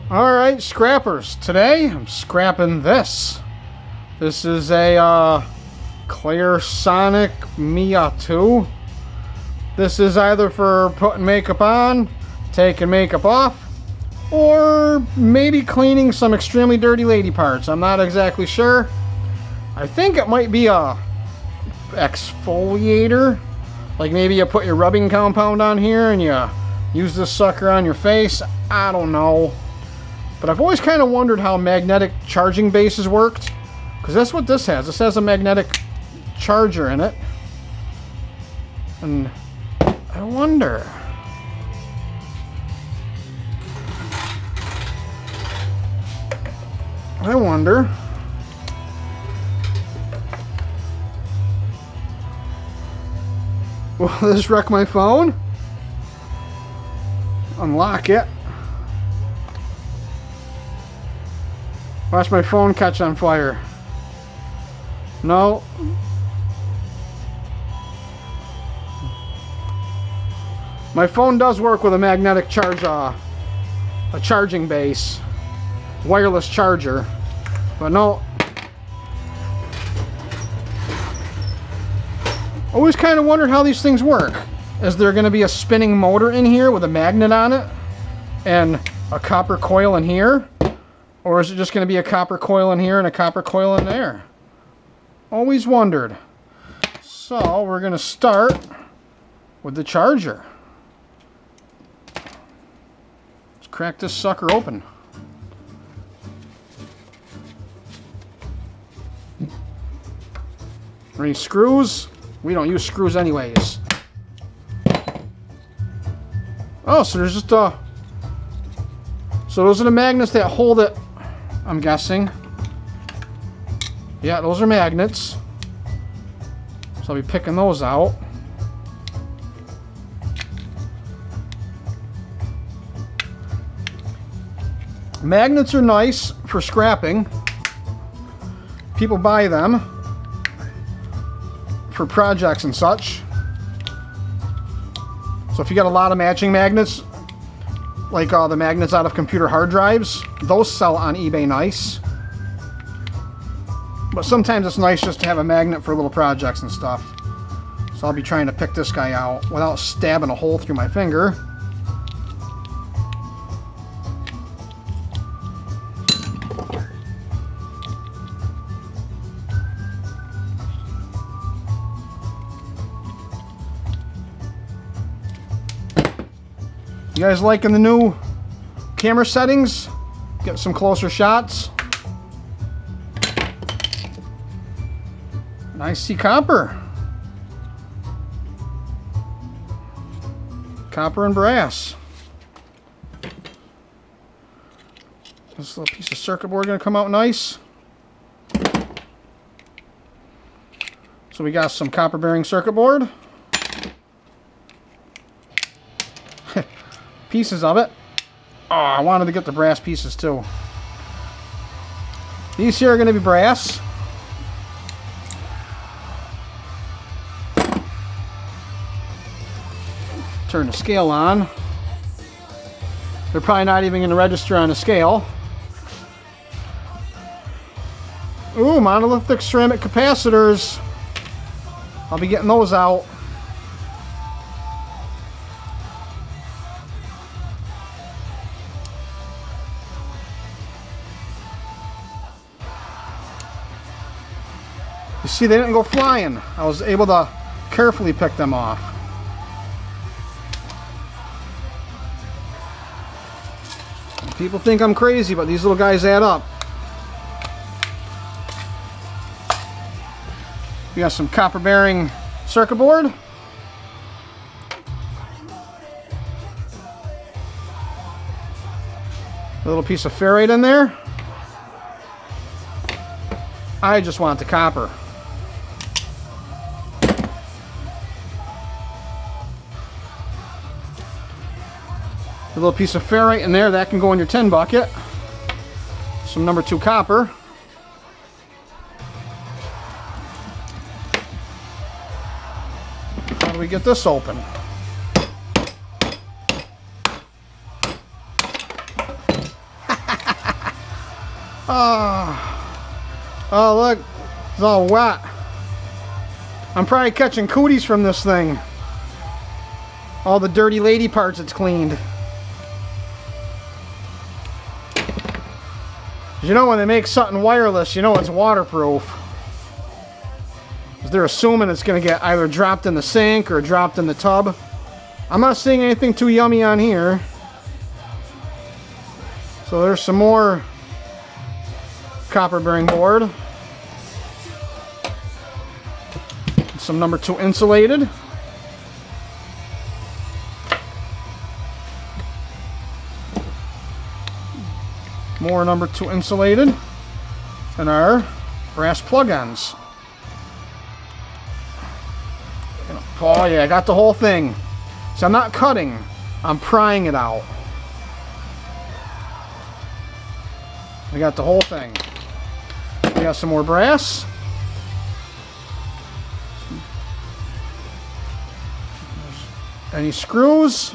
Alright, scrappers. Today I'm scrapping this. This is a Clarisonic Mia 2. This is either for putting makeup on, taking makeup off, or maybe cleaning some extremely dirty lady parts. I'm not exactly sure. I think it might be a exfoliator. Like maybe you put your rubbing compound on here and you use this sucker on your face. I don't know. But I've always kind of wondered how magnetic charging bases worked. Because that's what this has. This has a magnetic charger in it. And I wonder. Will this wreck my phone? Unlock it. Watch my phone catch on fire. No. My phone does work with a magnetic charge, a charging base, wireless charger, but no. Always kind of wondered how these things work. Is there going to be a spinning motor in here with a magnet on it and a copper coil in here? Or is it just going to be a copper coil in here and a copper coil in there? Always wondered. So we're going to start with the charger. Let's crack this sucker open. Any screws? We don't use screws anyways. Oh, so there's just a... So those are the magnets that hold it, I'm guessing. Yeah, those are magnets. So I'll be picking those out. Magnets are nice for scrapping. People buy them for projects and such. So if you got a lot of matching magnets, like the magnets out of computer hard drives, those sell on eBay nice. But sometimes it's nice just to have a magnet for little projects and stuff. So I'll be trying to pick this guy out without stabbing a hole through my finger. You guys liking the new camera settings? Get some closer shots. Nice see copper. Copper and brass. This little piece of circuit board gonna come out nice. So we got some copper bearing circuit board. Pieces of it. Oh, I wanted to get the brass pieces too. These here are going to be brass. Turn the scale on. They're probably not even going to register on the scale. Ooh, monolithic ceramic capacitors. I'll be getting those out. You see, they didn't go flying. I was able to carefully pick them off. People think I'm crazy, but these little guys add up. We got some copper bearing circuit board. A little piece of ferrite in there. I just want the copper. A little piece of ferrite in there, that can go in your tin bucket. Some number 2 copper. How do we get this open? Oh, look. It's all wet. I'm probably catching cooties from this thing. All the dirty lady parts it's cleaned. You know, when they make something wireless, you know it's waterproof. 'Cause they're assuming it's going to get either dropped in the sink or dropped in the tub. I'm not seeing anything too yummy on here. So there's some more copper bearing board. Some number 2 insulated. More number 2 insulated. And our brass plug ends. Oh yeah, I got the whole thing. So I'm not cutting, I'm prying it out. I got the whole thing. We got some more brass. Any screws?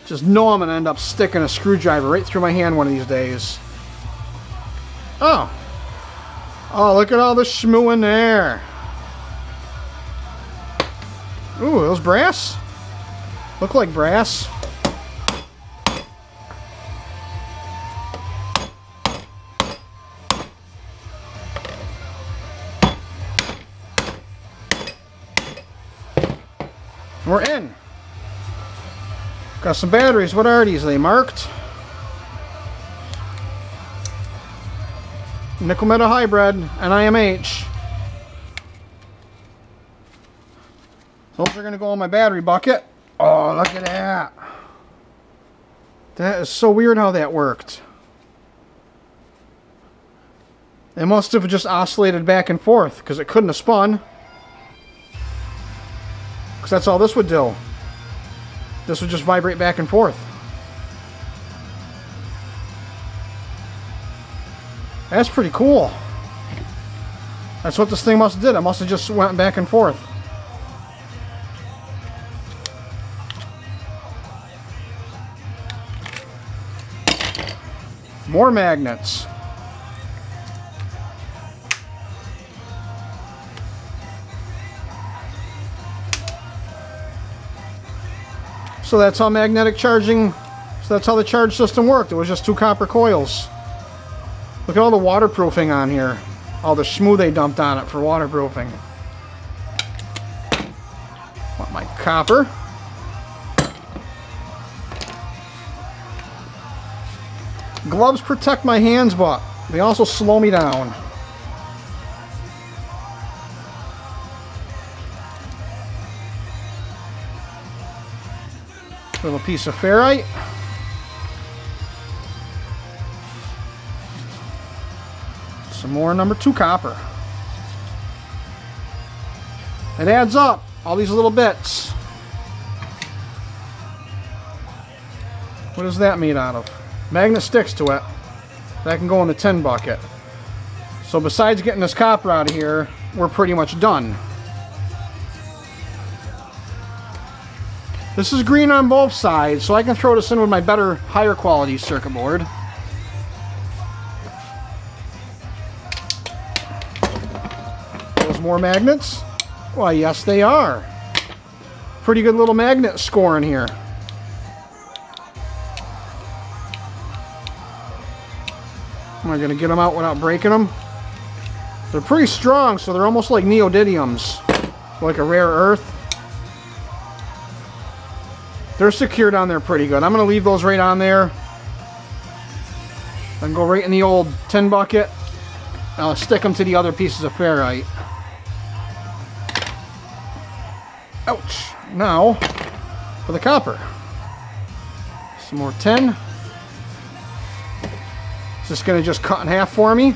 Just know I'm going to end up sticking a screwdriver right through my hand one of these days. Oh. Oh, look at all the schmoo in there. Ooh, those brass? Look like brass. We're in. Got some batteries. What are these? Are they marked? Nickel metal hybrid, NIMH. Those are going to go in my battery bucket. Oh, look at that. That is so weird how that worked. It must have just oscillated back and forth because it couldn't have spun. Because that's all this would do. This would just vibrate back and forth. That's pretty cool. That's what this thing must have did. It must have just went back and forth. More magnets. So that's how magnetic charging, so that's how the charge system worked. It was just 2 copper coils. Look at all the waterproofing on here. All the schmoo they dumped on it for waterproofing. Want my copper. Gloves protect my hands, but they also slow me down. Little piece of ferrite. Some more number 2 copper. It adds up, all these little bits. What is that made out of? Magnet sticks to it. That can go in the tin bucket. So besides getting this copper out of here, we're pretty much done. This is green on both sides, so I can throw this in with my better, higher quality circuit board. Those more magnets? Why, yes they are. Pretty good little magnet score in here. Am I going to get them out without breaking them? They're pretty strong, so they're almost like neodymiums, like a rare earth. They're secured on there pretty good. I'm going to leave those right on there. And go right in the old tin bucket. I'll stick them to the other pieces of ferrite. Ouch. Now, for the copper. Some more tin. Is this going to just cut in half for me?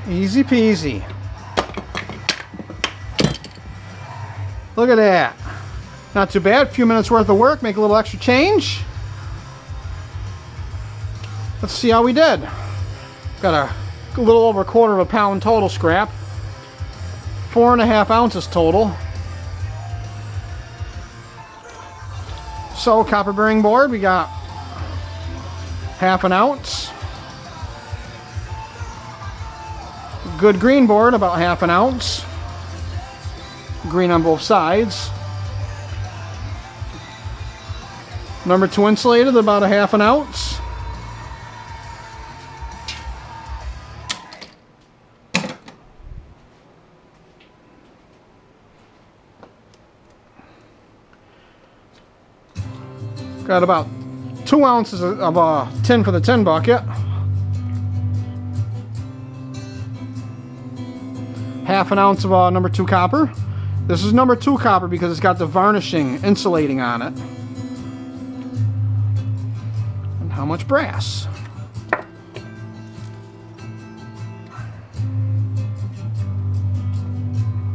Easy peasy. Look at that. Not too bad. A few minutes worth of work. Make a little extra change. Let's see how we did. Got a little over 1/4 pound total scrap. 4.5 ounces total. So copper bearing board, we got 1/2 ounce. Good green board, about 1/2 ounce. Green on both sides. Number 2 insulated, about 1/2 ounce. Got about 2 ounces of tin for the tin bucket. 1/2 ounce of number 2 copper. This is number 2 copper because it's got the varnishing insulating on it. And how much brass?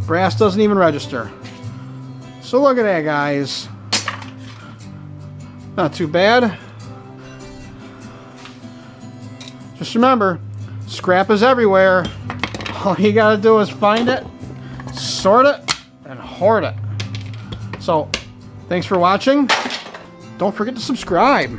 Brass doesn't even register. So look at that, guys. Not too bad. Just remember, scrap is everywhere. All you gotta do is find it, sort it, and hoard it. So, thanks for watching. Don't forget to subscribe.